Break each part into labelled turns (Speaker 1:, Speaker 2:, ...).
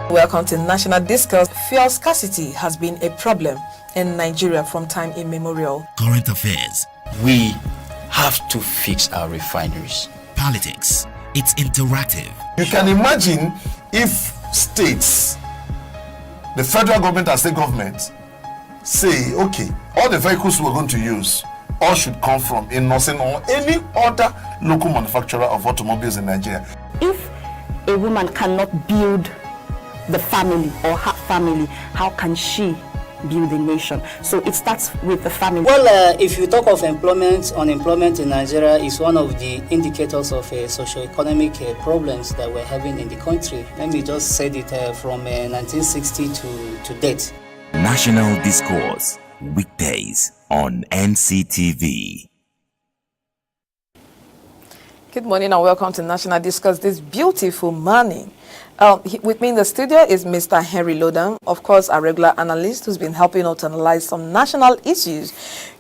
Speaker 1: Welcome to National Discourse. Fuel scarcity has been a problem in Nigeria from time immemorial.
Speaker 2: Current affairs.
Speaker 3: We have to fix our refineries.
Speaker 2: Politics. It's interactive.
Speaker 4: You can imagine if states, the federal government and state government, say, okay, all the vehicles we're going to use all should come from a nursing or any other local manufacturer of automobiles in Nigeria.
Speaker 5: If a woman cannot build the family or her family, how can she build a nation? So it starts with the family.
Speaker 6: Well, if you talk of employment, unemployment in Nigeria is one of the indicators of socio-economic problems that we're having in the country. Let me just say it from 1960 to date.
Speaker 2: National Discourse, weekdays on NCTV.
Speaker 1: Good morning and welcome to National Discourse this beautiful morning. With me in the studio is Mr. Henry Lodam, of course, a regular analyst who's been helping out to analyze some national issues.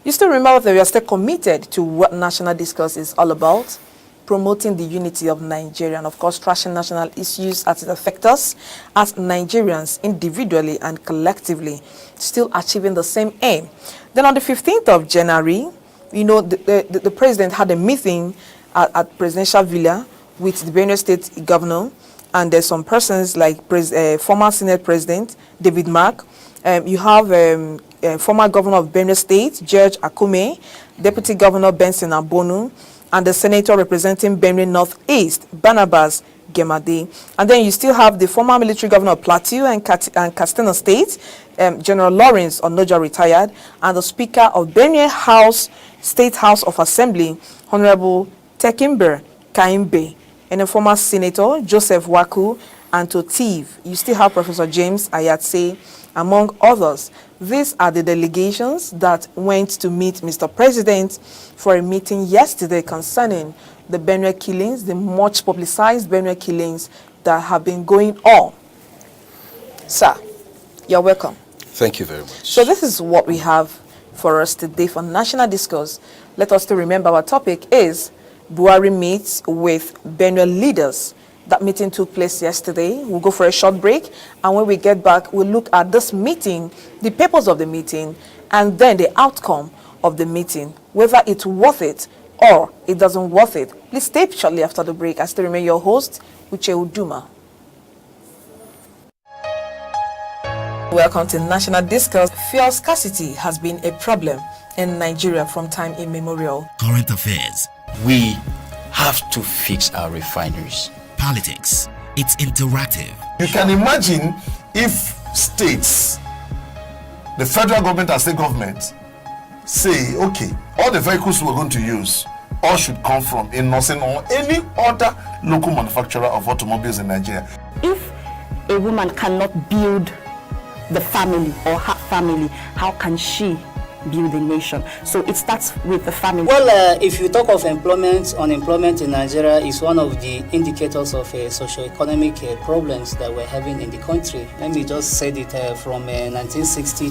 Speaker 1: You still remember that we are still committed to what National Discourse is all about, promoting the unity of Nigeria and, of course, trashing national issues as it affects us as Nigerians individually and collectively, still achieving the same aim. Then on the 15th of January, you know, the president had a meeting at Presidential Villa with the Benue State governor, and there's some persons like former Senate President David Mark. You have former Governor of Benue State, George Akume, Deputy Governor Benson Abonu, and the Senator representing Benue Northeast, Barnabas Gemade. And then you still have the former military governor of Plateau and Castino State, General Lawrence Onoja retired, and the Speaker of Benue State House of Assembly, Honorable Tekimber Kaimbe, and a former Senator Joseph Waku and Totiv. You still have Professor James Ayatse, among others. These are the delegations that went to meet Mr. President for a meeting yesterday concerning the Benue killings, the much publicized Benue killings that have been going on. Sir, you're welcome.
Speaker 3: Thank you very much.
Speaker 1: So this is what we have for us today for National Discourse. Let us still remember our topic is Buhari meets with Benue Leaders. That meeting took place yesterday. We'll go for a short break, and when we get back, we'll look at this meeting, the purpose of the meeting, and then the outcome of the meeting, whether it's worth it or it doesn't worth it. Please stay shortly after the break. I still remain your host, Uche Uduma. Welcome to National Discourse. Fuel scarcity has been a problem in Nigeria from time immemorial.
Speaker 2: Current affairs.
Speaker 3: We have to fix our refineries.
Speaker 2: Politics. It's interactive.
Speaker 4: You can imagine if states, the federal government and state government, say, okay, all the vehicles we're going to use all should come from a nursing or any other local manufacturer of automobiles in Nigeria.
Speaker 5: If a woman cannot build the family or her family, how can she build a nation? So it starts with the family.
Speaker 6: Well, if you talk of employment, unemployment in Nigeria is one of the indicators of socio-economic problems that we're having in the country. Let me just say it from 1960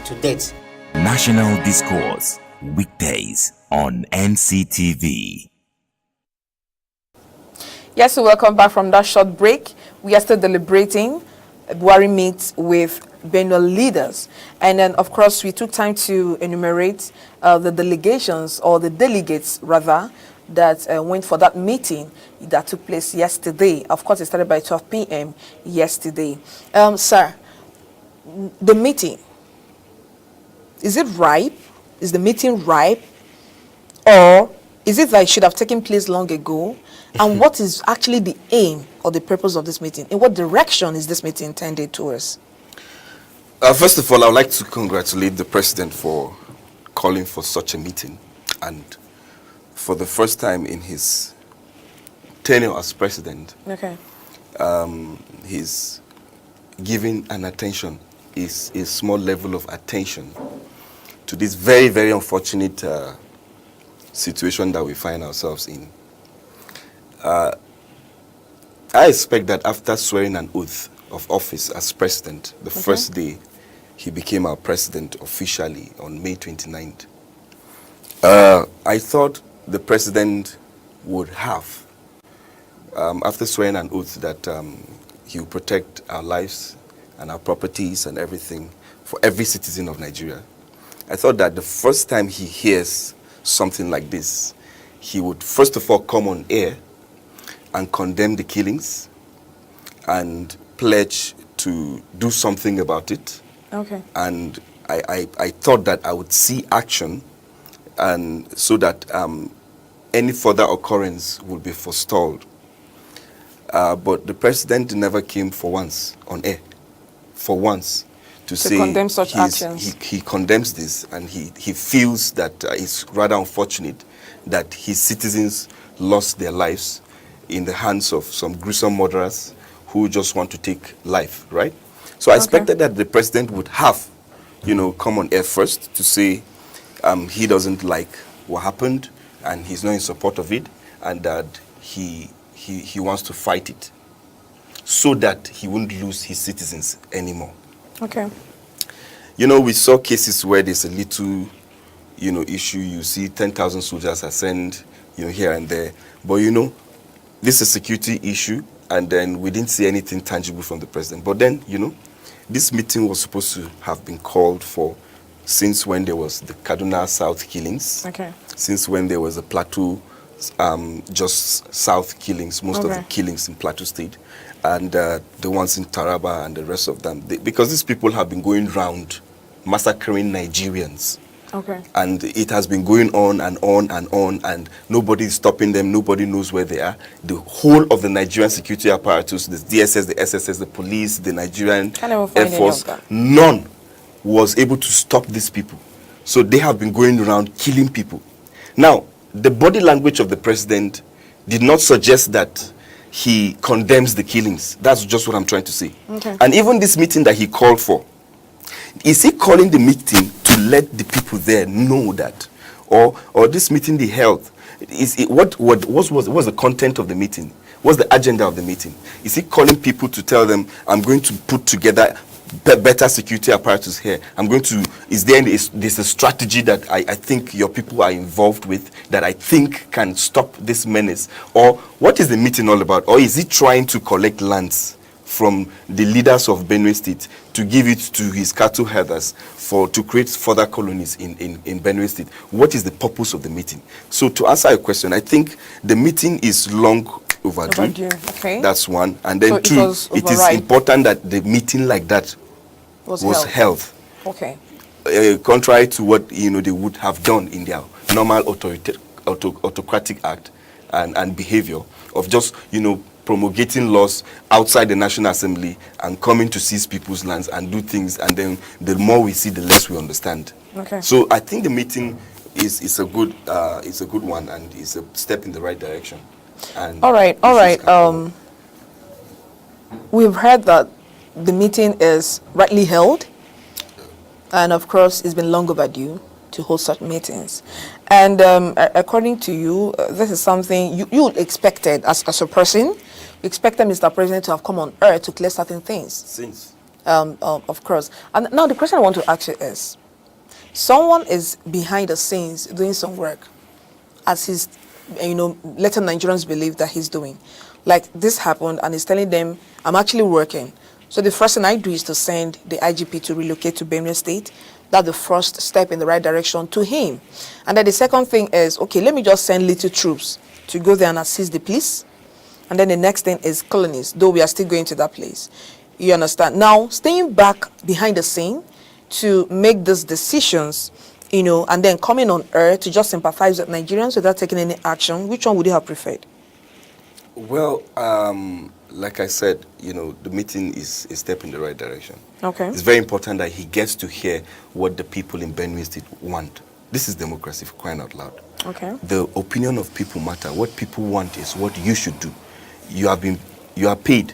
Speaker 6: to date.
Speaker 2: National Discourse, weekdays on NCTV.
Speaker 1: Yes, so welcome back from that short break. We are still deliberating. Buhari meets with Benue Leaders. And then, of course, we took time to enumerate the delegations, or the delegates, rather, that went for that meeting that took place yesterday. Of course, it started by 12 p.m. yesterday. Sir, the meeting, is it ripe? Is the meeting ripe? Or is it that it should have taken place long ago? And what is actually the aim or the purpose of this meeting? In what direction is this meeting intended towards?
Speaker 7: First of all, I would like to congratulate the president for calling for such a meeting. And for the first time in his tenure as president, he's giving an attention, a small level of attention to this very, very unfortunate situation that we find ourselves in. I expect that after swearing an oath of office as president, the first day he became our president officially on May 29th, I thought the president would have, after swearing an oath, that he will protect our lives and our properties and everything for every citizen of Nigeria. I thought that the first time he hears something like this, he would first of all come on air and condemn the killings and pledge to do something about it.
Speaker 1: Okay.
Speaker 7: And I thought that I would see action, and so that any further occurrence would be forestalled. But the president never came for once on air, for once, to say
Speaker 1: condemn such actions.
Speaker 7: He condemns this, and he feels that it's rather unfortunate that his citizens lost their lives in the hands of some gruesome murderers who just want to take life, right? So I expected that the president would have, come on air first to say he doesn't like what happened and he's not in support of it, and that he wants to fight it so that he won't lose his citizens anymore. Okay. We saw cases where there's a little, issue. You see 10,000 soldiers are sent, here and there. But, this is a security issue, and then we didn't see anything tangible from the president. But then, this meeting was supposed to have been called for since when there was the Kaduna South killings. Okay. Since when there was a Plateau, just South killings, most of the killings in Plateau State, and the ones in Taraba and the rest of them. Because these people have been going round massacring Nigerians. Okay. And it has been going on and on and on, and nobody is stopping them. Nobody knows where they are. The whole of the Nigerian security apparatus, the DSS, the SSS, the police, the Nigerian Air Force, none was able to stop these people. So they have been going around killing people. Now, the body language of the president did not suggest that he condemns the killings. That's just what I'm trying to say. Okay. And even this meeting that he called for, is he calling the meeting to let the people there know that, or this meeting they held, what was the content of the meeting? What's the agenda of the meeting? Is he calling people to tell them, I'm going to put together better security apparatus here? There's a strategy that I think your people are involved with that I think can stop this menace? Or what is the meeting all about? Or is he trying to collect lands from the leaders of Benue State to give it to his cattle herders to create further colonies in Benue State? What is the purpose of the meeting? So to answer your question, I think the meeting is long overdue. Okay. That's one. And then two, it is important that the meeting like that was held. Okay. Contrary to what they would have done in their normal autocratic act and behavior of just promulgating laws outside the National Assembly and coming to seize people's lands and do things, and then the more we see, the less we understand. Okay. So I think the meeting is a good one, and is a step in the right direction. And
Speaker 1: all right. We've heard that the meeting is rightly held, and of course, it's been long overdue to hold such meetings. And according to you, this is something you expected as a person. You expected Mr. President to have come on earth to clear certain things. Since. Of course. And now the question I want to ask you is, someone is behind the scenes doing some work as he's, letting Nigerians believe that he's doing. Like this happened and he's telling them, I'm actually working. So the first thing I do is to send the IGP to relocate to Benue State. That's the first step in the right direction to him. And then the second thing is, okay, let me just send little troops to go there and assist the police. And then the next thing is colonies, though we are still going to that place. You understand? Now, staying back behind the scene to make these decisions, and then coming on air to just sympathize with Nigerians without taking any action, which one would you have preferred?
Speaker 7: Well, like I said, the meeting is a step in the right direction. Okay. It's very important that he gets to hear what the people in Benue State want. This is democracy, for crying out loud. Okay. The opinion of people matter. What people want is what you should do. You are paid.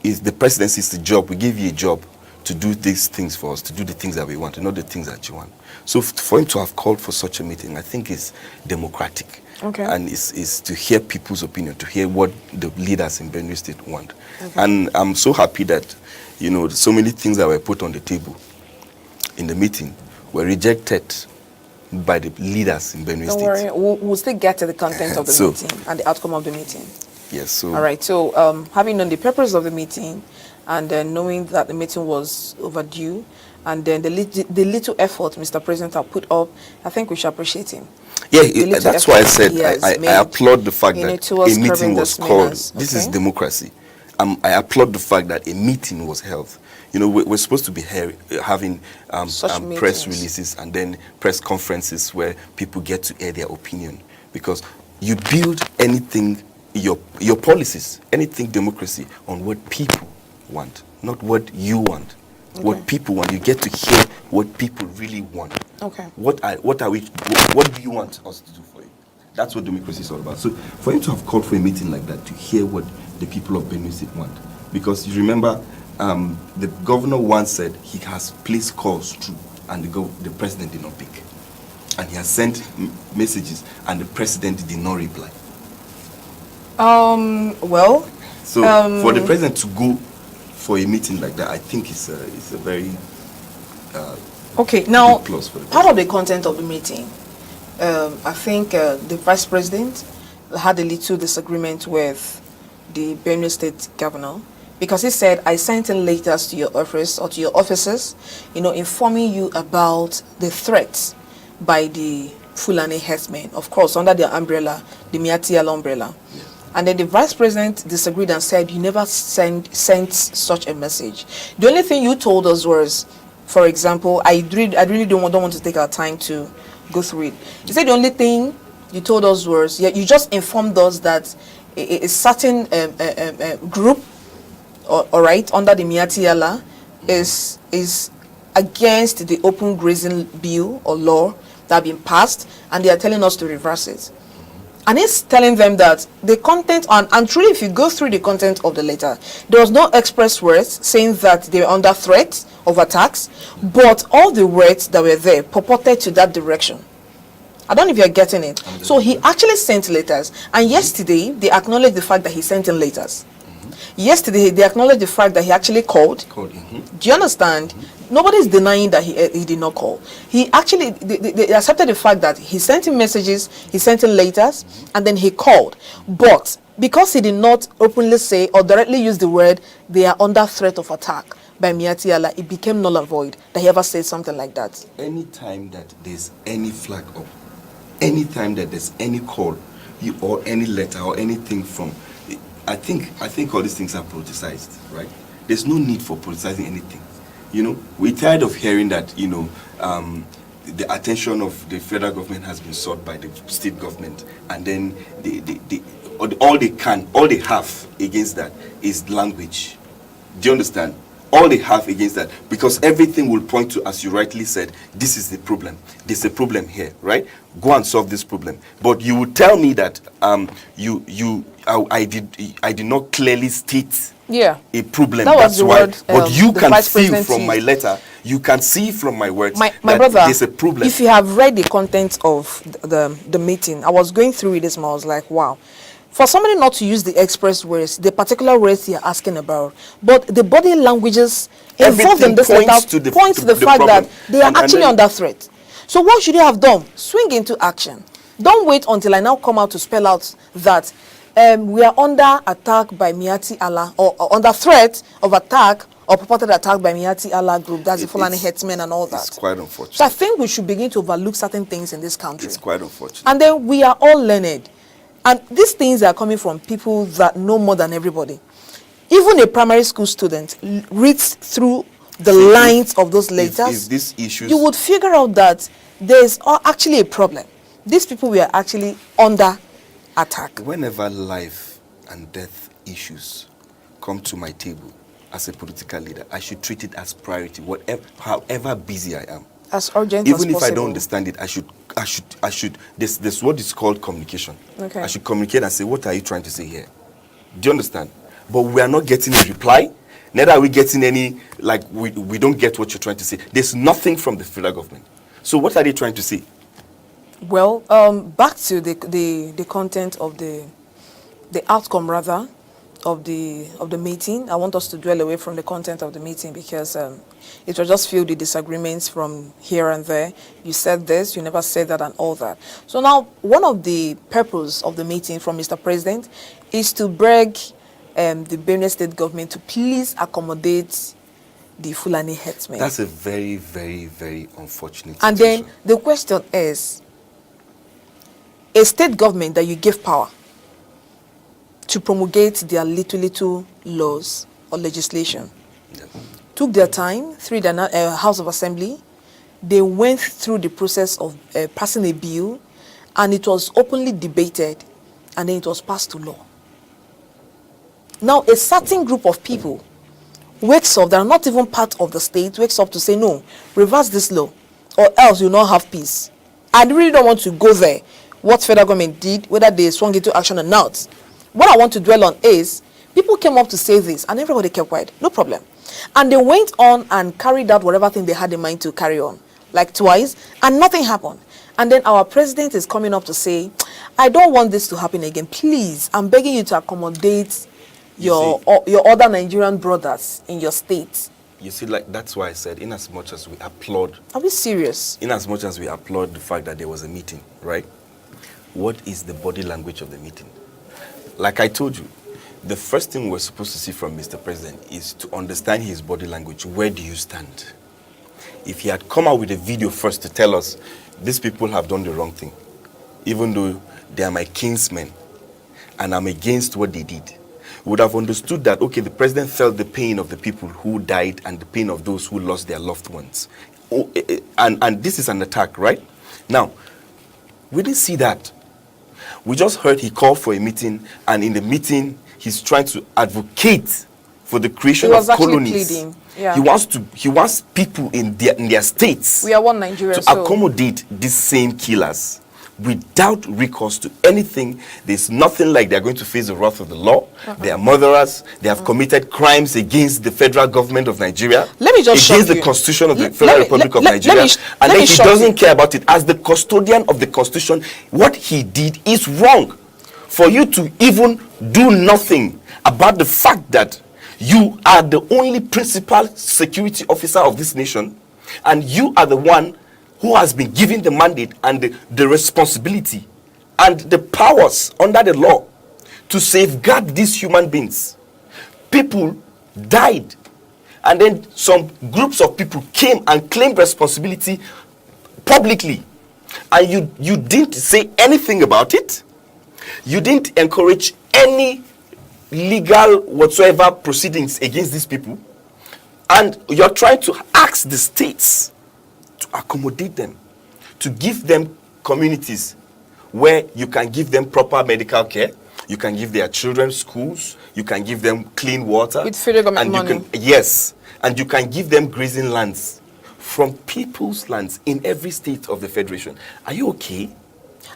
Speaker 7: The presidency is the job. We give you a job to do these things for us, to do the things that we want, not the things that you want. So for him to have called for such a meeting, I think is democratic. Okay. And it's to hear people's opinion, to hear what the leaders in Benue State want. Okay. And I'm so happy that, so many things that were put on the table in the meeting were rejected by the leaders in Benue State.
Speaker 1: Don't worry, we'll still get to the content of the meeting and the outcome of the meeting.
Speaker 7: Yes. So
Speaker 1: All right. So, having known the purpose of the meeting, and then knowing that the meeting was overdue, and then the little effort Mr. President have put up, I think we should appreciate him.
Speaker 7: yeah,
Speaker 1: The little
Speaker 7: that's why I
Speaker 1: effort
Speaker 7: said
Speaker 1: he has
Speaker 7: I
Speaker 1: made,
Speaker 7: applaud the fact
Speaker 1: you know,
Speaker 7: that
Speaker 1: towards
Speaker 7: a meeting
Speaker 1: curbing
Speaker 7: was
Speaker 1: this
Speaker 7: called.
Speaker 1: menace,
Speaker 7: This is
Speaker 1: okay?
Speaker 7: democracy. I applaud the fact that a meeting was held. You know, we're supposed to be having
Speaker 1: Such
Speaker 7: press
Speaker 1: meetings.
Speaker 7: releases and then press conferences where people get to air their opinion, because you build anything, your policies, anything democracy, on what people want, not what you want. What people want. You get to hear what people really want.
Speaker 1: Okay.
Speaker 7: What do you want us to do for you? That's what democracy is all about. So for him to have called for a meeting like that to hear what the people of Benue State want, because you remember the governor once said he has placed calls through and the president did not pick, and he has sent messages and the president did not reply.
Speaker 1: Well,
Speaker 7: So for the president to go for a meeting like that, I think it's a very
Speaker 1: okay. Now,
Speaker 7: big plus for the
Speaker 1: part of the content of the meeting, I think the vice president had a little disagreement with the Benue State governor, because he said, I sent in letters to your office or to your officers, you know, informing you about the threats by the Fulani herdsmen, of course, under their umbrella, the Miatiala umbrella.
Speaker 7: Yeah.
Speaker 1: And then the vice president disagreed and said, you never sent such a message. The only thing you told us was, for example, I really don't want to take our time to go through it. You said the only thing you told us was, you just informed us that a certain group, all right, under the Miatiala is against the open grazing bill or law that have been passed, and they are telling us to reverse it. And he's telling them that the content, and truly if you go through the content of the letter, there was no express words saying that they were under threat of attacks, but all the words that were there purported to that direction. I don't know if you're getting it. So he actually sent letters, and yesterday they acknowledged the fact that he sent in letters. Yesterday they acknowledged the fact that he actually called. Do you understand? Nobody's denying that he did not call. He actually, they accepted the fact that he sent him messages, he sent him letters, and then he called. But because he did not openly say or directly use the word, they are under threat of attack by Miatiala, it became null and void that he ever said something like that.
Speaker 7: Anytime that there's any flag up, anytime that there's any call, or any letter or anything from, I think all these things are politicized, right? There's no need for politicizing anything. You know, we're tired of hearing that, you know, the attention of the federal government has been sought by the state government, and then all they have against that is language. Do you understand? All they have against that, because everything will point to, as you rightly said, this is the problem. There's a problem here, right? Go and solve this problem. But you would tell me that I did not clearly state a problem.
Speaker 1: That was
Speaker 7: That's
Speaker 1: the
Speaker 7: why.
Speaker 1: word,
Speaker 7: But you
Speaker 1: the
Speaker 7: can
Speaker 1: vice
Speaker 7: see
Speaker 1: president
Speaker 7: from my
Speaker 1: used.
Speaker 7: letter, you can see from my words
Speaker 1: My
Speaker 7: that
Speaker 1: brother,
Speaker 7: there's a problem.
Speaker 1: if you have read the content of the meeting, I was going through it this morning, I was like, wow. For somebody not to use the express words, the particular words you're asking about, but the body languages involved in
Speaker 7: Everything
Speaker 1: this
Speaker 7: points
Speaker 1: letter
Speaker 7: to the-
Speaker 1: points to the
Speaker 7: the
Speaker 1: fact
Speaker 7: problem.
Speaker 1: that they are
Speaker 7: And
Speaker 1: actually
Speaker 7: then-
Speaker 1: under threat. So what should you have done? Swing into action. Don't wait until I now come out to spell out that we are under attack by Miati Allah, or under threat of attack or purported attack by Miati Allah group. That's the Fulani headsmen and all that.
Speaker 7: It's quite unfortunate.
Speaker 1: So I think we should begin to overlook certain things in this country.
Speaker 7: It's quite unfortunate.
Speaker 1: And then we are all learned. And these things are coming from people that know more than everybody. Even a primary school student reads through the lines of those letters.
Speaker 7: If these issues,
Speaker 1: you would figure out that there's actually a problem. These people were actually under attack.
Speaker 7: whenever life and death issues come to my table as a political leader, I should treat it as priority, however busy I am.
Speaker 1: As urgent as
Speaker 7: Even if
Speaker 1: possible.
Speaker 7: I don't understand it, I should. This what is called communication.
Speaker 1: Okay.
Speaker 7: I should communicate and say, what are you trying to say here? Do you understand? But we are not getting a reply. Neither are we getting any, like, we don't get what you're trying to say. There's nothing from the federal government. So what are they trying to say?
Speaker 1: Well, back to the content of the outcome rather of the meeting. I want us to dwell away from the content of the meeting because it was just filled with disagreements from here and there. You said this, you never said that, and all that. So now, one of the purpose of the meeting from Mr. President is to beg the Benue State government to please accommodate the Fulani herdsmen.
Speaker 7: That's a very, very, very unfortunate
Speaker 1: And
Speaker 7: situation.
Speaker 1: then the question is, a state government that you give power to promulgate their little laws or legislation took their time through the House of Assembly. They went through the process of passing a bill, and it was openly debated, and then it was passed to law. Now, a certain group of people wakes up, that are not even part of the state, wakes up to say, no, reverse this law, or else you will not have peace. I really don't want to go there, what federal government did, whether they swung into action or not. What I want to dwell on is, people came up to say this, and everybody kept quiet, no problem. And they went on and carried out whatever thing they had in mind to carry on, like twice, and nothing happened. And then our president is coming up to say, I don't want this to happen again. Please, I'm begging you to accommodate your other Nigerian brothers in your state.
Speaker 7: You see, like, that's why I said, in as much as we applaud...
Speaker 1: Are we serious?
Speaker 7: In as much as we applaud the fact that there was a meeting, right? What is the body language of the meeting? Like I told you, the first thing we're supposed to see from Mr. President is to understand his body language. Where do you stand? If he had come out with a video first to tell us, these people have done the wrong thing, even though they are my kinsmen, and I'm against what they did, would have understood that, okay, the president felt the pain of the people who died and the pain of those who lost their loved ones. And this is an attack, right? Now, we didn't see that. We just heard he called for a meeting, and in the meeting, he's trying to advocate for the creation of colonies.
Speaker 1: Pleading. Yeah.
Speaker 7: He wants people in their states
Speaker 1: we are one Nigeria,
Speaker 7: to accommodate these same killers without recourse to anything. There's nothing like they're going to face the wrath of the law. They are murderers. They have committed crimes against the federal government of Nigeria.
Speaker 1: Let me just
Speaker 7: against
Speaker 1: shock
Speaker 7: the
Speaker 1: you.
Speaker 7: Constitution of the Federal Republic of Nigeria.
Speaker 1: Let
Speaker 7: And
Speaker 1: me
Speaker 7: then he
Speaker 1: shock
Speaker 7: doesn't
Speaker 1: you.
Speaker 7: care about it. As the custodian of the Constitution, what he did is wrong. For you to even do nothing about the fact that you are the only principal security officer of this nation, and you are the one who has been given the mandate and the responsibility and the powers under the law to safeguard these human beings. People died, and then some groups of people came and claimed responsibility publicly, and you didn't say anything about it. You didn't encourage any legal whatsoever proceedings against these people, and you're trying to ask the states to accommodate them, to give them communities where you can give them proper medical care, you can give their children schools, you can give them clean water,
Speaker 1: with federal government
Speaker 7: and
Speaker 1: money.
Speaker 7: Yes, and you can give them grazing lands from people's lands in every state of the federation. Are you okay?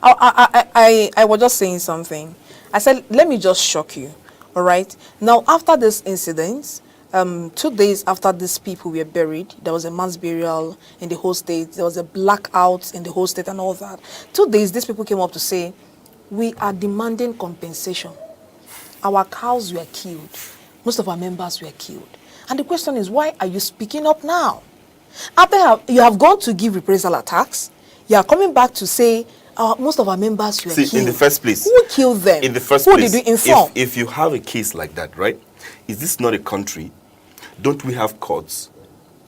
Speaker 1: I was just saying something. I said, let me just shock you. All right. Now, after this incident, 2 days after these people were buried, there was a mass burial in the whole state. There was a blackout in the whole state and all that. 2 days, these people came up to say, we are demanding compensation. Our cows were killed. Most of our members were killed. And the question is, why are you speaking up now? After you have gone to give reprisal attacks, you are coming back to say, most of our members were killed.
Speaker 7: In the first place,
Speaker 1: who killed them?
Speaker 7: In the first
Speaker 1: who
Speaker 7: place,
Speaker 1: did we inform?
Speaker 7: if you have a case like that, right? Is this not a country? Don't we have courts?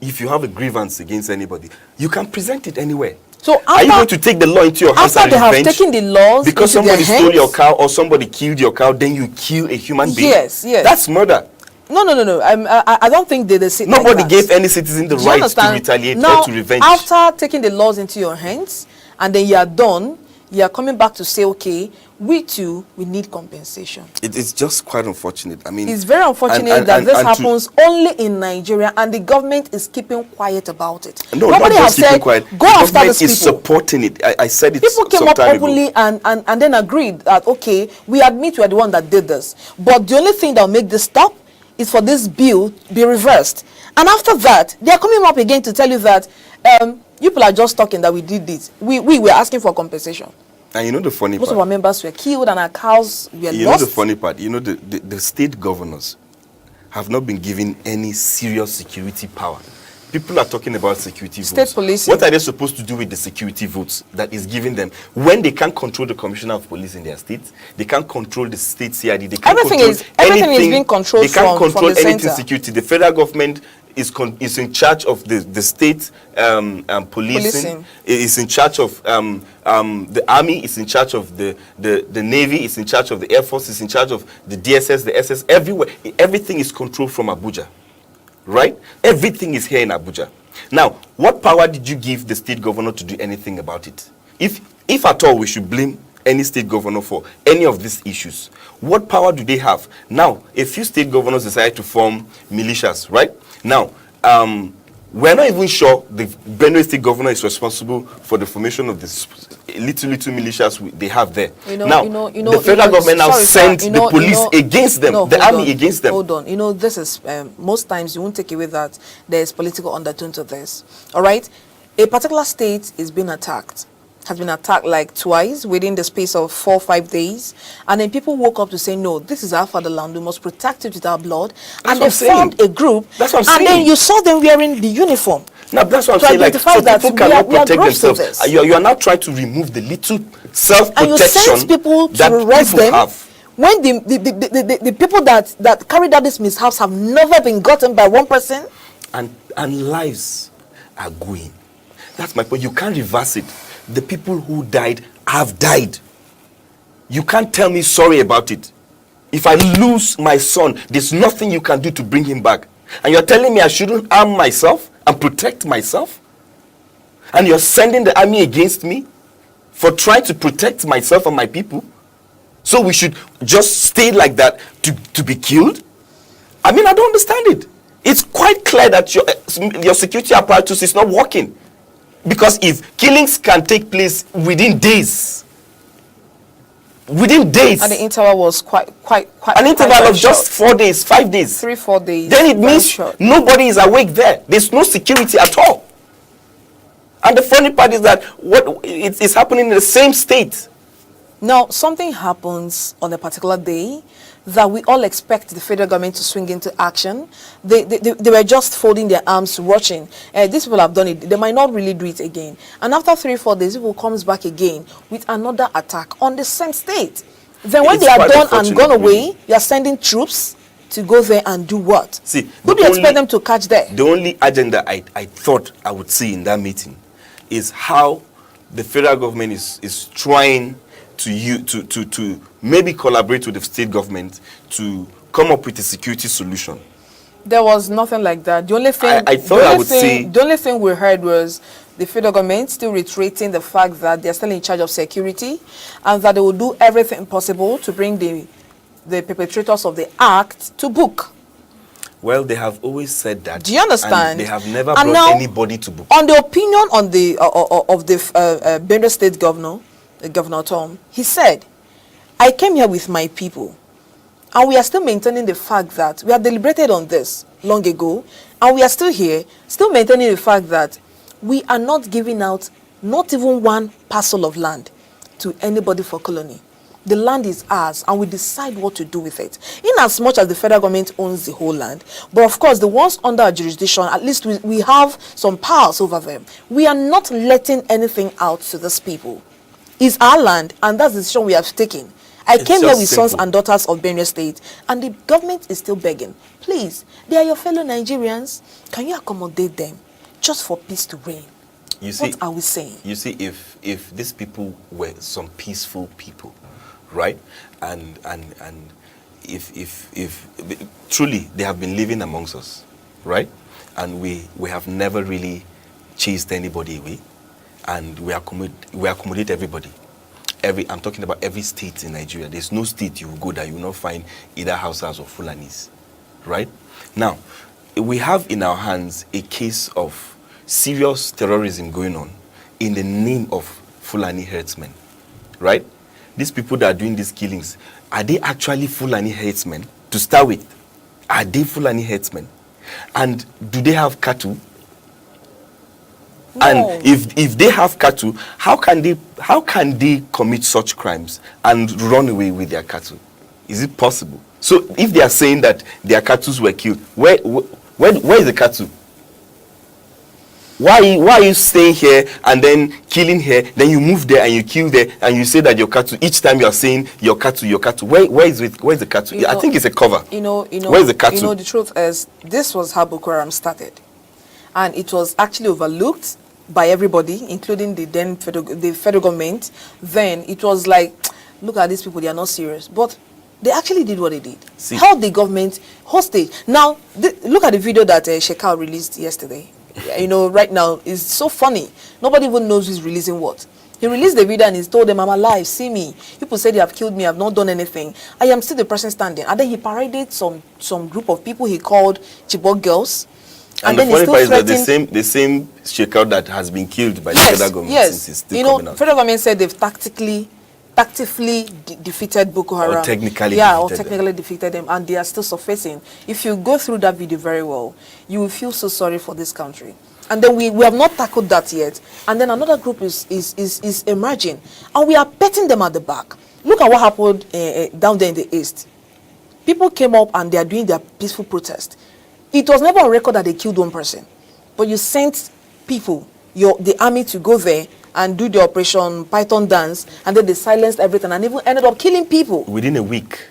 Speaker 7: If you have a grievance against anybody, you can present it anywhere.
Speaker 1: So
Speaker 7: are you going to take the law into your hands and
Speaker 1: after they have
Speaker 7: revenge?
Speaker 1: taken the laws
Speaker 7: Because
Speaker 1: into
Speaker 7: somebody
Speaker 1: their
Speaker 7: stole your
Speaker 1: hands?
Speaker 7: cow or somebody killed your cow, then you kill a human being?
Speaker 1: Yes.
Speaker 7: That's murder.
Speaker 1: No. I don't think they say
Speaker 7: Nobody
Speaker 1: like that.
Speaker 7: gave any citizen the
Speaker 1: Do you
Speaker 7: right to
Speaker 1: understand?
Speaker 7: retaliate
Speaker 1: Now,
Speaker 7: or to revenge.
Speaker 1: after taking the laws into your hands, and then you are done, you are coming back to say, okay, we too, we need compensation.
Speaker 7: It's just quite unfortunate. I mean,
Speaker 1: It's very unfortunate that this happens only in Nigeria, and the government is keeping quiet about it.
Speaker 7: No,
Speaker 1: nobody
Speaker 7: not
Speaker 1: has
Speaker 7: just keeping
Speaker 1: said,
Speaker 7: quiet.
Speaker 1: go
Speaker 7: The
Speaker 1: after
Speaker 7: government
Speaker 1: these
Speaker 7: is
Speaker 1: people.
Speaker 7: supporting it. I said it
Speaker 1: People came
Speaker 7: some
Speaker 1: up
Speaker 7: time ago.
Speaker 1: openly and then agreed that, okay, we admit we are the one that did this. But the only thing that will make this stop is for this bill be reversed. And after that, they are coming up again to tell you that you people are just talking that we did this. We were asking for compensation.
Speaker 7: And you know the funny
Speaker 1: Most
Speaker 7: part?
Speaker 1: of our members were killed and our cows were
Speaker 7: You
Speaker 1: lost.
Speaker 7: know the funny part? You know the state governors have not been given any serious security power. People are talking about security
Speaker 1: State
Speaker 7: votes.
Speaker 1: policing.
Speaker 7: What are they supposed to do with the security votes that is given them when they can't control the commissioner of police in their state? They can't control the state CID. They can't
Speaker 1: Everything
Speaker 7: control
Speaker 1: is- everything is
Speaker 7: anything.
Speaker 1: being controlled
Speaker 7: They can't
Speaker 1: from
Speaker 7: control
Speaker 1: the
Speaker 7: anything
Speaker 1: center.
Speaker 7: security. The federal government is in charge of the state policing. Is in charge of the army. Is in charge of the navy. Is in charge of the air force. Is in charge of the DSS, the SS. Everywhere, everything is controlled from Abuja. Right? Everything is here in Abuja. Now, what power did you give the state governor to do anything about it? If at all we should blame any state governor for any of these issues, what power do they have? Now, a few state governors decided to form militias, right? Now, we're not even sure the Benue state governor is responsible for the formation of this little militias they have there. The federal government now sent the police against them, the army against them.
Speaker 1: Hold on. This is, most times you won't take away that there is political undertone to this. All right? A particular state is being attacked. Has been attacked like twice within the space of 4 or 5 days, and then people woke up to say, no, this is our fatherland, we must protect it with our blood. And they formed a group.
Speaker 7: That's what I'm saying.
Speaker 1: And then you saw them wearing the uniform.
Speaker 7: Now that's what
Speaker 1: to
Speaker 7: I'm saying. Like,
Speaker 1: identify
Speaker 7: so
Speaker 1: that
Speaker 7: people
Speaker 1: we are-
Speaker 7: cannot
Speaker 1: we are
Speaker 7: protect
Speaker 1: groups to
Speaker 7: themselves.
Speaker 1: this.
Speaker 7: You are now trying to remove the little
Speaker 1: And you
Speaker 7: self-protection
Speaker 1: sent people
Speaker 7: that
Speaker 1: to arrest
Speaker 7: people
Speaker 1: them
Speaker 7: have.
Speaker 1: when the people that carried out these mishaps have never been gotten by one person.
Speaker 7: And lives are going. That's my point. You can't reverse it. The people who died have died. You can't tell me sorry about it. If I lose my son, there's nothing you can do to bring him back. And you're telling me I shouldn't arm myself and protect myself? And you're sending the army against me for trying to protect myself and my people? So we should just stay like that to be killed? I mean, I don't understand it. It's quite clear that your security apparatus is not working. Because if killings can take place within days,
Speaker 1: And the interval was quite
Speaker 7: an interval
Speaker 1: quite
Speaker 7: of just
Speaker 1: short.
Speaker 7: 4 days, 5 days,
Speaker 1: 3-4 days.
Speaker 7: then it
Speaker 1: very
Speaker 7: means
Speaker 1: short.
Speaker 7: nobody is awake there. There's no security at all. And the funny part is that it's happening in the same state.
Speaker 1: Now, something happens on a particular day that we all expect the federal government to swing into action. They were just folding their arms watching. These people have done it. They might not really do it again. And after 3-4 days, people comes back again with another attack on the same state. Then when
Speaker 7: It's
Speaker 1: they are
Speaker 7: quite
Speaker 1: done and
Speaker 7: unfortunate,
Speaker 1: gone away,
Speaker 7: really.
Speaker 1: you are sending troops to go there and do what?
Speaker 7: See,
Speaker 1: Who do you expect them to catch there?
Speaker 7: The only agenda I thought I would see in that meeting is how the federal government is trying to maybe collaborate with the state government to come up with a security solution.
Speaker 1: There was nothing like that. The only thing
Speaker 7: I thought I would say-
Speaker 1: the only thing we heard was the federal government still reiterating the fact that they're still in charge of security and that they will do everything possible to bring the perpetrators of the act to book.
Speaker 7: Well, they have always said that.
Speaker 1: Do you understand?
Speaker 7: And they have never
Speaker 1: And
Speaker 7: brought
Speaker 1: now,
Speaker 7: anybody to book.
Speaker 1: On the opinion of the Benue State Governor, Governor Tom, he said, I came here with my people, and we are still maintaining the fact that we have deliberated on this long ago, and we are still here, still maintaining the fact that we are not giving out not even one parcel of land to anybody for colony. The land is ours, and we decide what to do with it. In as much as the federal government owns the whole land, but of course the ones under our jurisdiction, at least we have some powers over them. We are not letting anything out to these people. It's our land, and that's the decision we have taken. I came here
Speaker 7: just
Speaker 1: with sons
Speaker 7: simple.
Speaker 1: and daughters of Benue State, and the government is still begging. Please, they are your fellow Nigerians. Can you accommodate them just for peace to reign?
Speaker 7: You see,
Speaker 1: What are we saying?
Speaker 7: You see, if these people were some peaceful people, right, and if truly they have been living amongst us, right, and we have never really chased anybody away, and we accommodate everybody. I'm talking about every state in Nigeria. There's no state you will go that you will not find either Hausas or Fulanis, right? Now, we have in our hands a case of serious terrorism going on in the name of Fulani herdsmen, right? These people that are doing these killings, are they actually Fulani herdsmen to start with? Are they Fulani herdsmen? And do they have cattle? And if they have cattle, how can they commit such crimes and run away with their cattle? Is it possible? So if they are saying that their cattle were killed, where is the cattle? Why are you staying here and then killing here? Then you move there and you kill there and you say that your cattle. Each time you are saying your cattle. Where is it? Where is the cattle? I think it's a cover. Where is the cattle?
Speaker 1: The truth is, this was how Boko Haram started, and it was actually overlooked by everybody, including the then federal government. Then it was like, look at these people; they are not serious, but they actually did what they did. Held the government hostage. Now look at the video that Shekau released yesterday. Right now, it's so funny. Nobody even knows who's releasing what. He released the video and he told them, I'm alive, see me. People say they have killed me, I've not done anything. I am still the person standing. And then he paraded some group of people he called Chibok girls.
Speaker 7: And the funny part is that the same Shekau that has been killed by the federal government since it's still coming out.
Speaker 1: Federal government said they've tactically defeated Boko Haram.
Speaker 7: Or technically
Speaker 1: defeated them, and they are still surfacing. If you go through that video very well, you will feel so sorry for this country. And then we have not tackled that yet. And then another group is emerging, and we are petting them at the back. Look at what happened down there in the east. People came up and they are doing their peaceful protest. It was never on record that they killed one person, but you sent people, the army, to go there and do the Operation Python dance, and then they silenced everything and even ended up killing people.
Speaker 7: Within a week.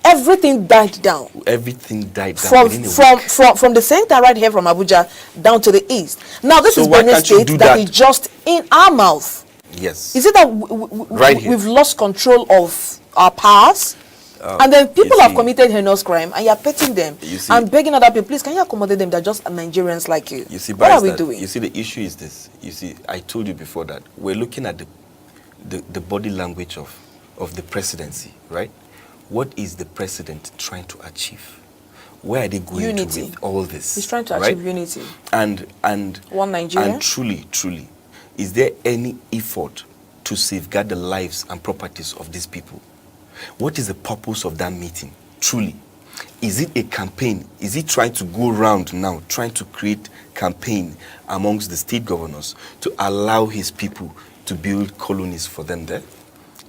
Speaker 1: Everything died down.
Speaker 7: Everything died down within a week.
Speaker 1: From the center right here from Abuja down to the east. Now this is Benue State that is just in our mouth.
Speaker 7: Yes.
Speaker 1: Is it that we've lost control of our powers? And then people have committed heinous crime, and you're petting them and begging other people, please, can you accommodate them? They're just Nigerians like you.
Speaker 7: You see,
Speaker 1: what are we doing?
Speaker 7: You see, the issue is this. You see, I told you before that we're looking at the body language of the presidency, right? What is the president trying to achieve? Where are they going
Speaker 1: unity.
Speaker 7: To with all this?
Speaker 1: He's trying to achieve unity.
Speaker 7: And
Speaker 1: one Nigeria.
Speaker 7: And truly, is there any effort to safeguard the lives and properties of these people? What is the purpose of that meeting? Truly, is it a campaign? Is he trying to go around now, trying to create campaign amongst the state governors to allow his people to build colonies for them there?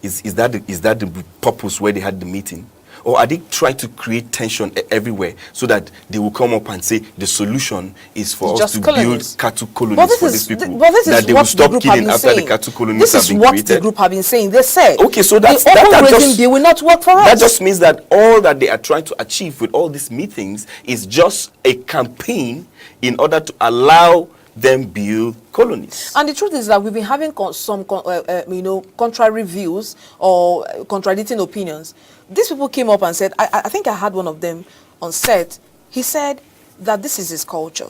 Speaker 7: Is that the purpose where they had the meeting? Or are they trying to create tension everywhere so that they will come up and say the solution is for us to build cattle colonies for these people? That they will stop killing after the cattle colonies have been created?
Speaker 1: This is what the group have been saying. They said,
Speaker 7: okay, so
Speaker 1: that just will not work for us.
Speaker 7: That just means that all that they are trying to achieve with all these meetings is just a campaign in order to allow them build colonies.
Speaker 1: And the truth is that we've been having some contrary views or contradicting opinions. These people came up and said, I think I had one of them on set. He said that this is his culture,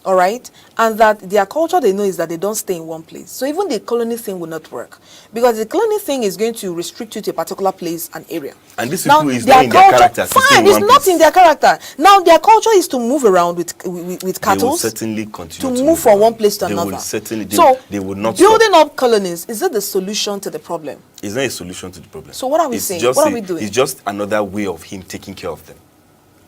Speaker 1: all right? And that their culture, they know, is that they don't stay in one place. So even the colony thing will not work. Because the colony thing is going to restrict you to a particular place and area.
Speaker 7: And this people is not in their character.
Speaker 1: Fine, it's not in their character. Now their culture is to move around with cattle.
Speaker 7: They will certainly continue
Speaker 1: to move from one place to another.
Speaker 7: They will not
Speaker 1: building up colonies, is it the solution to the problem?
Speaker 7: It's not a solution to the problem.
Speaker 1: So what are we saying? What are we doing?
Speaker 7: It's just another way of him taking care of them,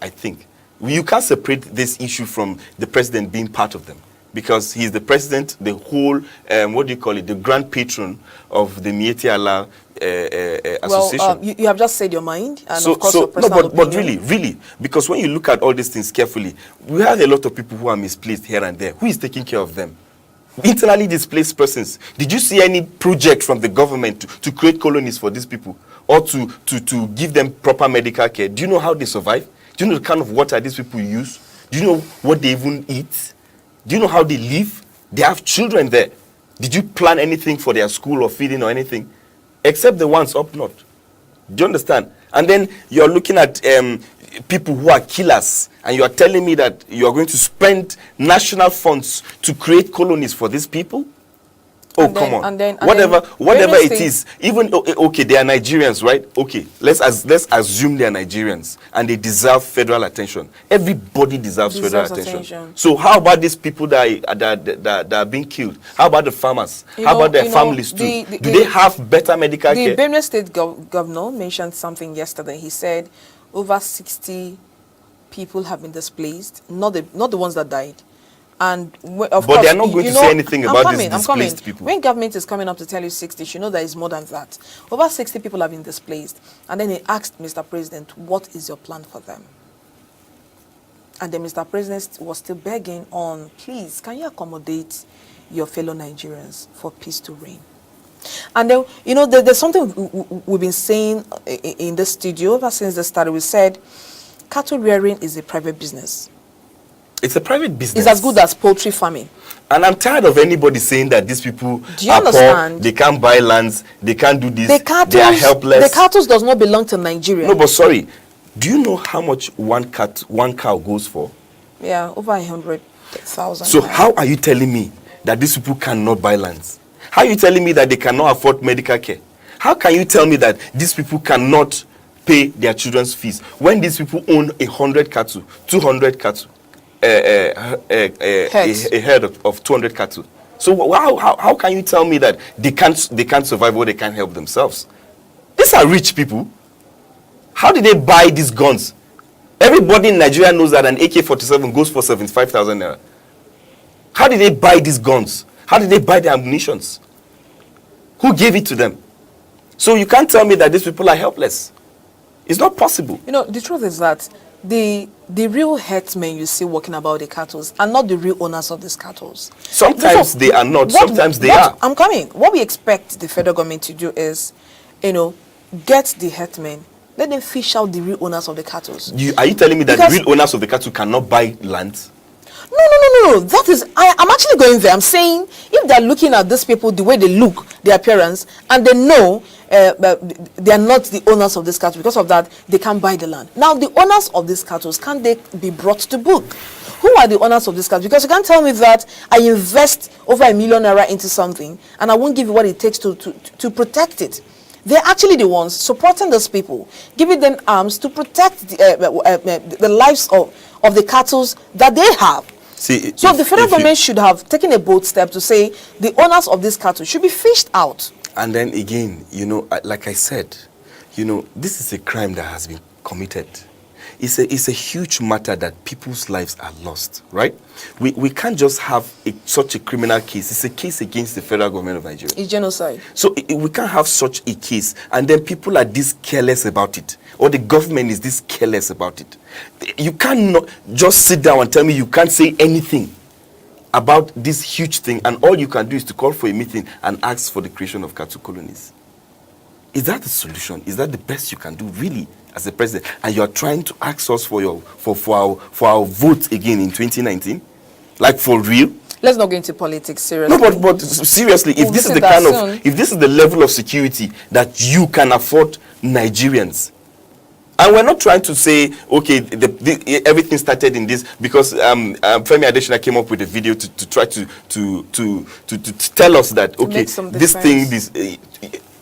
Speaker 7: I think. You can't separate this issue from the president being part of them, because he's the president, the whole, the grand patron of the Mieti Allah association.
Speaker 1: Well, you have just said your mind, and of course your personal opinion.
Speaker 7: But really, because when you look at all these things carefully, we have a lot of people who are misplaced here and there. Who is taking care of them? Internally displaced persons. Did you see any project from the government to create colonies for these people, or to give them proper medical care? Do you know how they survive? Do you know the kind of water these people use? Do you know what they even eat? Do you know how they live? They have children there. Did you plan anything for their school or feeding or anything? Except the ones up north. Do you understand? And then you're looking at people who are killers, and you are telling me that you are going to spend national funds to create colonies for these people? Oh, come on. Whatever it is, even, okay, they are Nigerians, right? Okay, let's assume they are Nigerians and they deserve federal attention. Everybody deserves federal attention. So how about these people that are being killed? How about the farmers? How about their families too? Do they have better medical care?
Speaker 1: The Benue State governor mentioned something yesterday. He said over 60 people have been displaced, not the ones that died. And
Speaker 7: But they are not going to say anything about these displaced people.
Speaker 1: When government is coming up to tell you 60, you know there is more than that. Over 60 people have been displaced. And then he asked Mr. President, what is your plan for them? And then Mr. President was still begging on, please, can you accommodate your fellow Nigerians for peace to reign? And then, you know, there's something we've been saying in the studio ever since the start. We said cattle rearing is a private business.
Speaker 7: It's a private business.
Speaker 1: It's as good as poultry farming.
Speaker 7: And I'm tired of anybody saying that these people
Speaker 1: Do you
Speaker 7: are
Speaker 1: understand?
Speaker 7: poor, they can't buy lands, they can't do this,
Speaker 1: They
Speaker 7: are helpless.
Speaker 1: The cattle does not belong to Nigeria.
Speaker 7: No, but sorry, do you know how much one cow goes for?
Speaker 1: Yeah, over 100,000.
Speaker 7: So how are you telling me that these people cannot buy lands? How are you telling me that they cannot afford medical care? How can you tell me that these people cannot pay their children's fees when these people own 100 cattle, 200 cattle? A herd of 200 cattle. So how can you tell me that they can't survive or they can't help themselves? These are rich people. How did they buy these guns? Everybody in Nigeria knows that an AK-47 goes for 75,000 naira. How did they buy these guns? How did they buy the ammunitions? Who gave it to them? So you can't tell me that these people are helpless. It's not possible.
Speaker 1: You know, the truth is that the real herdsmen you see walking about the cattle are not the real owners of these cattle.
Speaker 7: Sometimes they are not, sometimes they are.
Speaker 1: I'm coming. What we expect the federal government to do is, you know, get the herdsmen, let them fish out the real owners of the cattle.
Speaker 7: Are you telling me that the real owners of the cattle cannot buy land?
Speaker 1: No. That is, I'm actually going there. I'm saying if they're looking at these people the way they look, their appearance, and they know they are not the owners of this cattle, because of that, they can't buy the land. Now, the owners of these cattle, can they be brought to book? Who are the owners of this cattle? Because you can't tell me that I invest over ₦1 million into something and I won't give you what it takes to protect it. They're actually the ones supporting those people, giving them arms to protect the lives of the cattle that they have. So the federal government should have taken a bold step to say the owners of this cattle should be fished out.
Speaker 7: And then again, you know, like I said, you know, this is a crime that has been committed. It's a huge matter that people's lives are lost, right? We can't just have such a criminal case. It's a case against the federal government of Nigeria.
Speaker 1: It's genocide.
Speaker 7: So we can't have such a case and then people are this careless about it, or the government is this careless about it. You cannot just sit down and tell me you can't say anything about this huge thing, and all you can do is to call for a meeting and ask for the creation of cattle colonies. Is that the solution? Is that the best you can do, really, as a president? And you are trying to ask us for our vote again in 2019, like for real?
Speaker 1: Let's not go into politics seriously.
Speaker 7: No, but seriously, if this is the kind of, if this is the level of security that you can afford Nigerians, and we're not trying to say, okay, everything started in this because Femi Adesina came up with a video to try to tell us that, okay, this thing,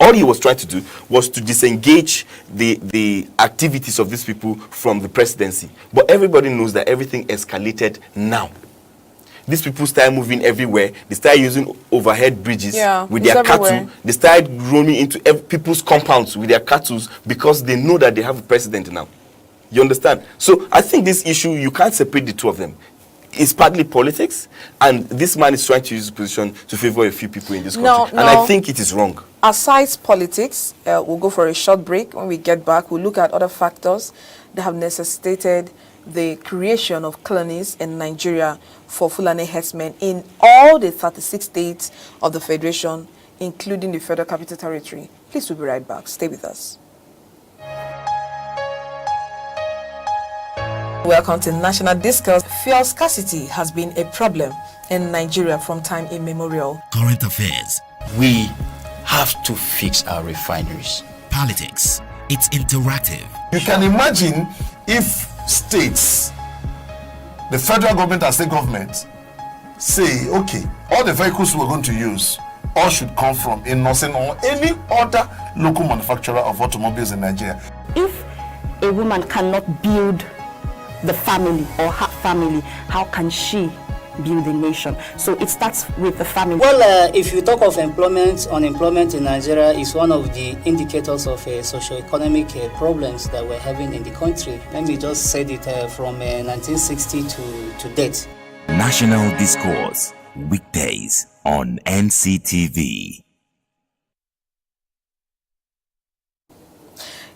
Speaker 7: all he was trying to do was to disengage the activities of these people from the presidency. But everybody knows that everything escalated now. These people started moving everywhere. They started using overhead bridges with their cattle. They started roaming into people's compounds with their cattle because they know that they have a president now. You understand? So I think this issue, you can't separate the two of them. It's partly politics, and this man is trying to use his position to favor a few people in this country. And I think it is wrong.
Speaker 1: Aside politics, we'll go for a short break. When we get back, we'll look at other factors that have necessitated the creation of colonies in Nigeria for Fulani herdsmen in all the 36 states of the Federation, including the Federal Capital Territory. Please, we'll be right back. Stay with us. Welcome to National Discourse. Fuel scarcity has been a problem in Nigeria from time immemorial.
Speaker 2: Current affairs,
Speaker 3: We have to fix our refineries.
Speaker 2: politics, it's interactive.
Speaker 4: You can imagine if states, the federal government and state government, say, okay, all the vehicles we're going to use, all should come from a Nosin or any other local manufacturer of automobiles in Nigeria.
Speaker 5: If a woman cannot build the family or her family, how can she build a nation? So it starts with the family.
Speaker 6: Well, if you talk of employment, unemployment in Nigeria is one of the indicators of socio-economic problems that we're having in the country. Let me just say it from 1960 to date.
Speaker 2: National Discourse, weekdays on NCTV.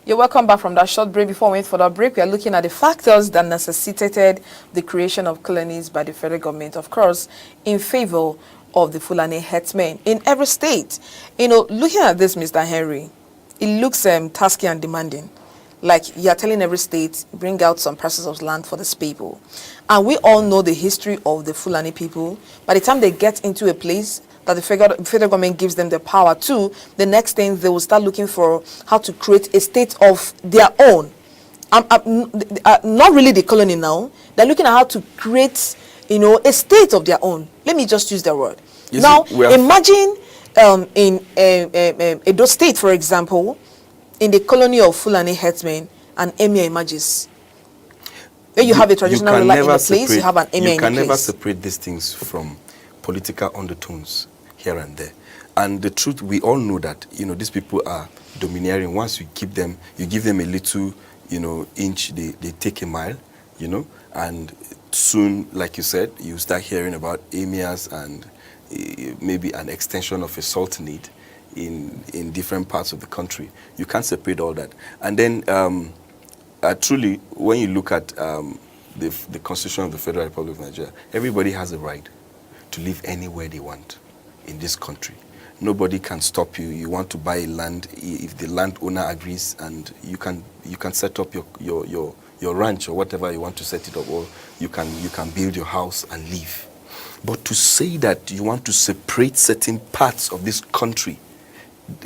Speaker 1: You're welcome back from that short break. Before we went for that break, we are looking at the factors that necessitated the creation of colonies by the federal government, of course, in favor of the Fulani herdsmen in every state. You know, looking at this, Mr. Henry, it looks tasky and demanding. Like you're telling every state, bring out some parcels of land for these people. And we all know the history of the Fulani people. By the time they get into a place that the federal government gives them the power to, the next thing they will start looking for how to create a state of their own. Not really the colony now. They're looking at how to create, you know, a state of their own. Let me just use the word. Now, imagine in Edo State, for example, in the colony of Fulani herdsmen, an emir emerges. Where you have a traditional ruler in a place, you have an emir in a place.
Speaker 7: You can never separate these things from political undertones here and there. And the truth, we all know that, you know, these people are domineering. Once you give them a little, you know, inch, they take a mile, you know, and soon, like you said, you start hearing about emirs and maybe an extension of a sultanate in different parts of the country. You can't separate all that. And then truly, when you look at the Constitution of the Federal Republic of Nigeria, everybody has a right to live anywhere they want in this country. Nobody can stop you. You want to buy a land, if the landowner agrees, and you can set up your ranch or whatever you want to set it up, or you can build your house and live. But to say that you want to separate certain parts of this country,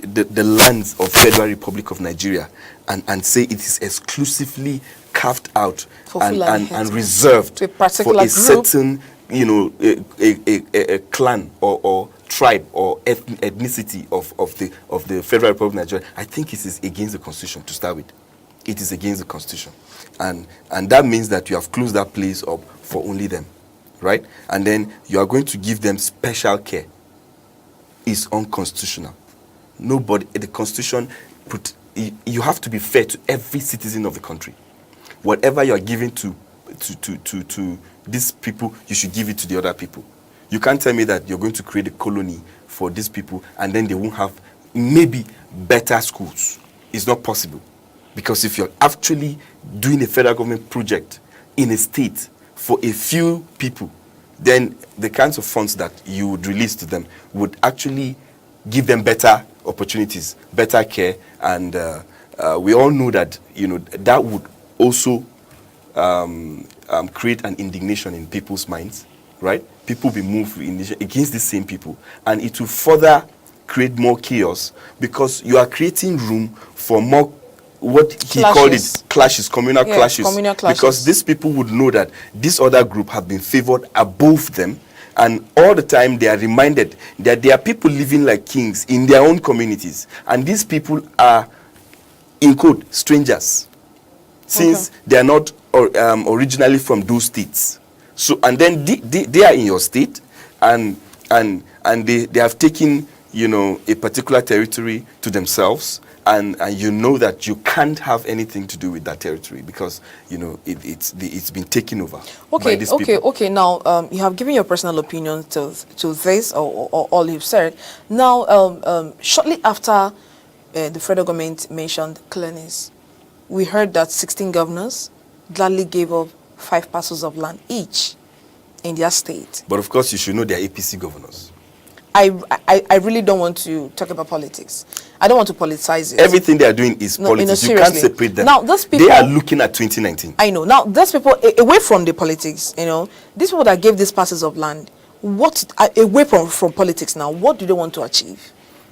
Speaker 7: the lands of Federal Republic of Nigeria, and say it is exclusively carved out and reserved for a certain, you know, a clan or tribe or ethnicity of the Federal Republic of Nigeria, I think it is against the Constitution to start with. It is against the Constitution. And that means that you have closed that place up for only them, right? And then you are going to give them special care. It's unconstitutional. Nobody, the Constitution, you have to be fair to every citizen of the country. Whatever you are giving to these people, you should give it to the other people. You can't tell me that you're going to create a colony for these people and then they won't have maybe better schools. It's not possible. Because if you're actually doing a federal government project in a state for a few people, then the kinds of funds that you would release to them would actually give them better opportunities, better care, and we all know that, you know, that would also create an indignation in people's minds, right? People will be moved against the same people, and it will further create more chaos because you are creating room for more, what he called it, clashes, communal clashes. Because these people would know that this other group have been favored above them, and all the time they are reminded that there are people living like kings in their own communities, and these people are, in quote, strangers, since they are not originally from those states. So, and then they are in your state, and they have taken, you know, a particular territory to themselves, and you know that you can't have anything to do with that territory because, you know, it's been taken over by these people.
Speaker 1: Okay. Now, you have given your personal opinion to this or all you've said. Now, shortly after the federal government mentioned colonies, we heard that 16 governors gladly gave up 5 parcels of land each in their state.
Speaker 7: But of course, you should know they are APC governors.
Speaker 1: I really don't want to talk about politics. I don't want to politicize it.
Speaker 7: Everything they are doing is politics. You can't separate them.
Speaker 1: Now, those people,
Speaker 7: they are looking at 2019.
Speaker 1: I know. Now, those people, away from the politics, you know, these people that gave these parcels of land, away from politics now, what do they want to achieve?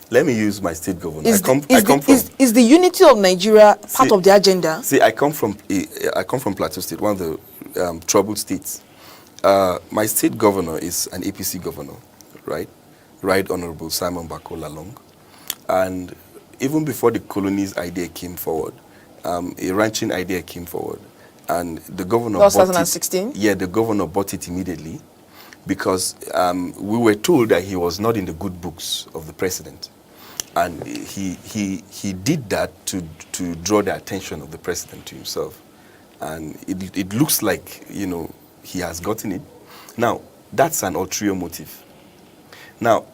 Speaker 7: Let me use my state governor.
Speaker 1: Is the unity of Nigeria part of the agenda?
Speaker 7: See, I come from Plateau State, one of the troubled states. My state governor is an APC governor, right? Right Honorable Simon Bako Lalong. And even before the colonies idea came forward, a ranching idea came forward. And the governor bought
Speaker 1: 2016?
Speaker 7: Yeah, the governor bought it immediately because we were told that he was not in the good books of the president. And he did that to draw the attention of the president to himself. And it looks like, you know, he has gotten it. Now, that's an ulterior motive. Now,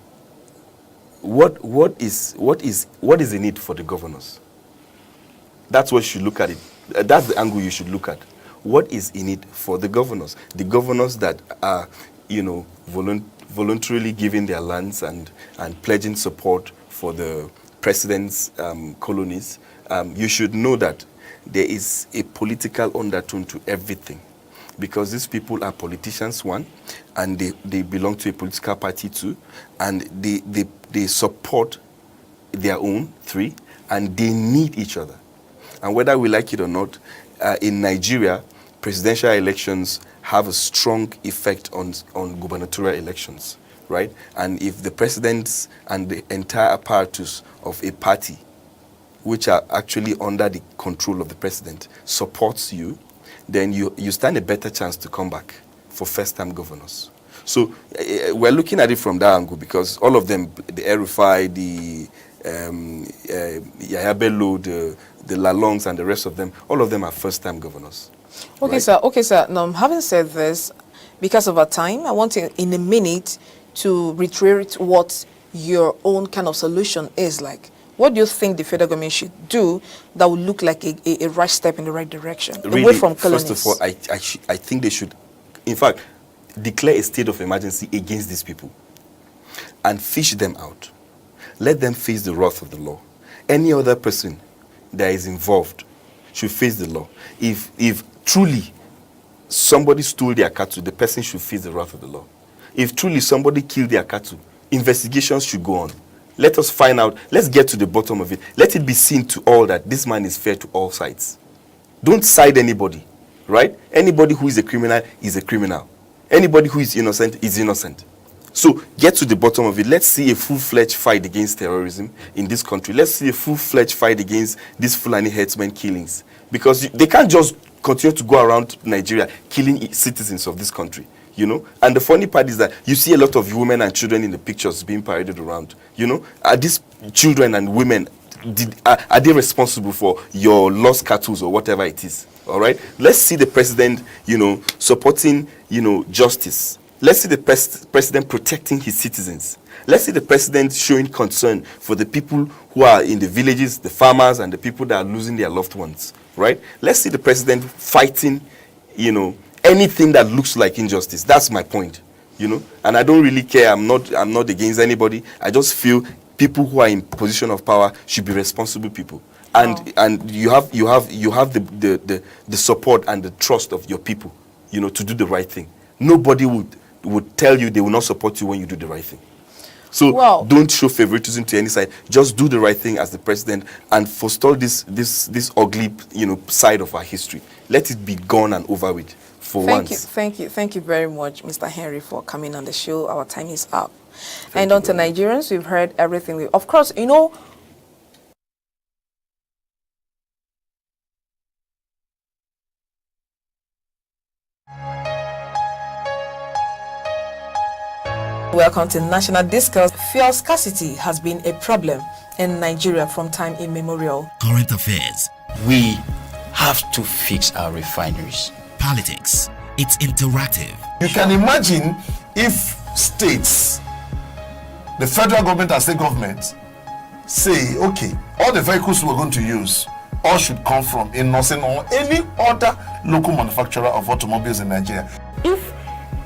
Speaker 7: what is the need for the governors? That's what you should look at it. That's the angle you should look at. What is in it for the governors? The governors that are, voluntarily giving their lands and pledging support for the president's colonies. You should know that there is a political undertone to everything, because these people are politicians, one, and they belong to a political party, two, and they support their own, three, and they need each other. And whether we like it or not, in Nigeria, presidential elections have a strong effect on gubernatorial elections, right? And if the presidents and the entire apparatus of a party, which are actually under the control of the president, supports you, then you stand a better chance to come back for first-time governors. So we're looking at it from that angle, because all of them, the El-Rufai, the Yahya Bello, the Lalongs, and the rest of them, all of them are first-time governors.
Speaker 1: Okay,
Speaker 7: right?
Speaker 1: sir. Okay, sir. Now, having said this, because of our time, I want to, in a minute, to reiterate what your own kind of solution is like. What do you think the federal government should do that would look like a right step in the right direction,
Speaker 7: really,
Speaker 1: away from colonies?
Speaker 7: First of all, I think they should, in fact, declare a state of emergency against these people and fish them out. Let them face the wrath of the law. Any other person that is involved should face the law. If truly somebody stole their cattle, the person should face the wrath of the law. If truly somebody killed their cattle, investigations should go on. Let us find out. Let's get to the bottom of it. Let it be seen to all that this man is fair to all sides. Don't side anybody, right? Anybody who is a criminal is a criminal. Anybody who is innocent is innocent. So get to the bottom of it. Let's see a full-fledged fight against terrorism in this country. Let's see a full-fledged fight against these Fulani herdsmen killings. Because they can't just continue to go around Nigeria killing citizens of this country. And the funny part is that you see a lot of women and children in the pictures being paraded around. Are these children and women, are they responsible for your lost cattle or whatever it is? All right? Let's see the president, supporting, justice. Let's see the president protecting his citizens. Let's see the president showing concern for the people who are in the villages, the farmers, and the people that are losing their loved ones. Right? Let's see the president fighting, anything that looks like injustice. That's my point, And I don't really care. I'm not against anybody. I just feel people who are in position of power should be responsible people, and you have the support and the trust of your people, to do the right thing. Nobody would tell you they will not support you when you do the right thing. So don't show favoritism to any side. Just do the right thing as the president and forestall this ugly, side of our history. Let it be gone and over with.
Speaker 1: Thank you very much, Mr. Henry, for coming on the show. Our time is up. And on to Nigerians, we've heard everything. Of course, welcome to National Discourse. Fuel scarcity has been a problem in Nigeria from time immemorial.
Speaker 2: Current affairs.
Speaker 3: We have to fix our refineries.
Speaker 2: Politics. It's interactive.
Speaker 4: You can imagine if states, the federal government and state government, say, okay, all the vehicles we're going to use, all should come from Innocent or any other local manufacturer of automobiles in Nigeria.
Speaker 5: If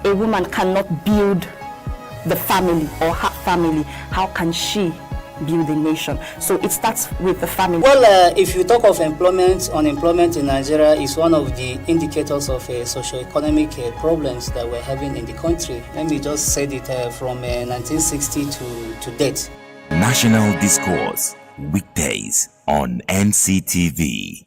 Speaker 5: a woman cannot build the family or her family, how can she build a nation? So it starts with the family.
Speaker 6: Well, if you talk of unemployment in Nigeria is one of the indicators of socio-economic problems that we're having in the country. Let me just say it from 1960 to date.
Speaker 2: National Discourse, weekdays on NCTV.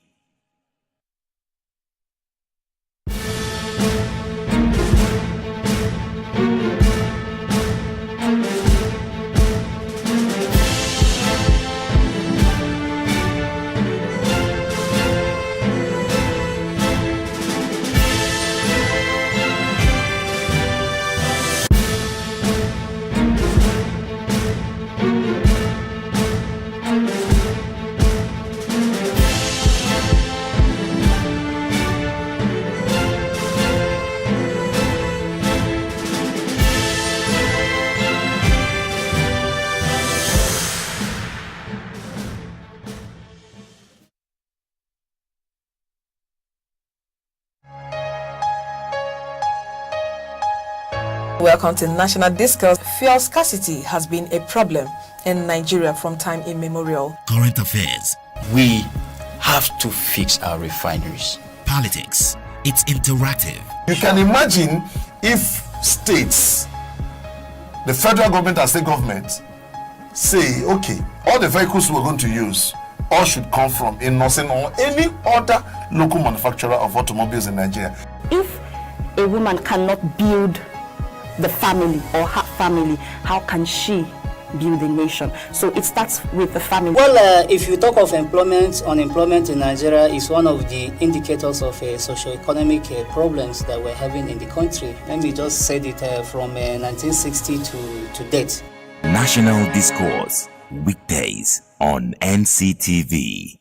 Speaker 1: Welcome to National Discourse. Fuel scarcity has been a problem in Nigeria from time immemorial.
Speaker 2: Current affairs.
Speaker 3: We have to fix our refineries.
Speaker 2: Politics. It's interactive.
Speaker 4: You can imagine if states, the federal government and state government, say, okay, all the vehicles we're going to use, all should come from Innocent or any other local manufacturer of automobiles in Nigeria.
Speaker 5: If a woman cannot build the family or her family, how can she build a nation? So it starts with the family.
Speaker 6: Well, if you talk of employment, unemployment in Nigeria is one of the indicators of socio-economic problems that we're having in the country. Let me just say it from 1960 to date.
Speaker 2: National Discourse. Weekdays on NCTV.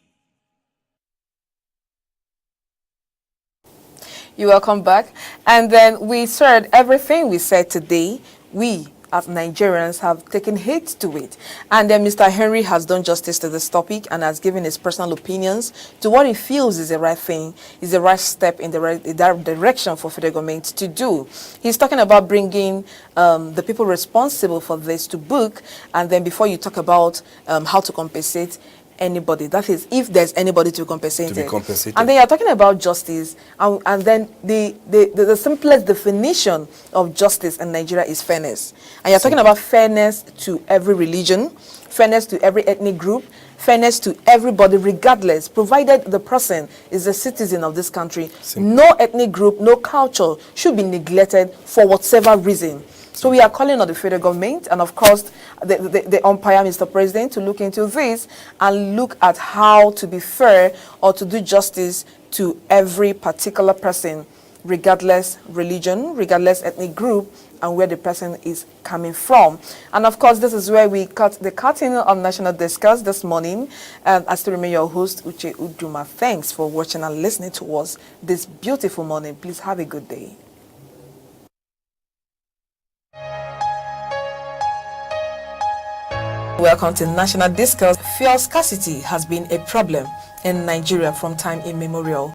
Speaker 1: You're welcome back. And then we said everything we said today, we as Nigerians have taken heed to it. And then Mr. Henry has done justice to this topic and has given his personal opinions to what he feels is the right thing, is the right step in the right direction for federal government to do. He's talking about bringing the people responsible for this to book, and then before you talk about how to compensate anybody, that is, if there's anybody to compensate
Speaker 7: To be
Speaker 1: it.
Speaker 7: compensated.
Speaker 1: And then you're talking about justice, and then the simplest definition of justice in Nigeria is fairness. And you're talking about fairness to every religion, fairness to every ethnic group, fairness to everybody regardless, provided the person is a citizen of this country. No ethnic group, no culture should be neglected for whatever reason. So we are calling on the federal government and, of course, the umpire, Mr. President, to look into this and look at how to be fair or to do justice to every particular person, regardless religion, regardless ethnic group, and where the person is coming from. And, of course, this is where we cut the curtain on National Discuss this morning. I still remain your host, Uche Uduma. Thanks for watching and listening to us this beautiful morning. Please have a good day. Welcome to National Discourse. Fuel scarcity has been a problem in Nigeria from time immemorial.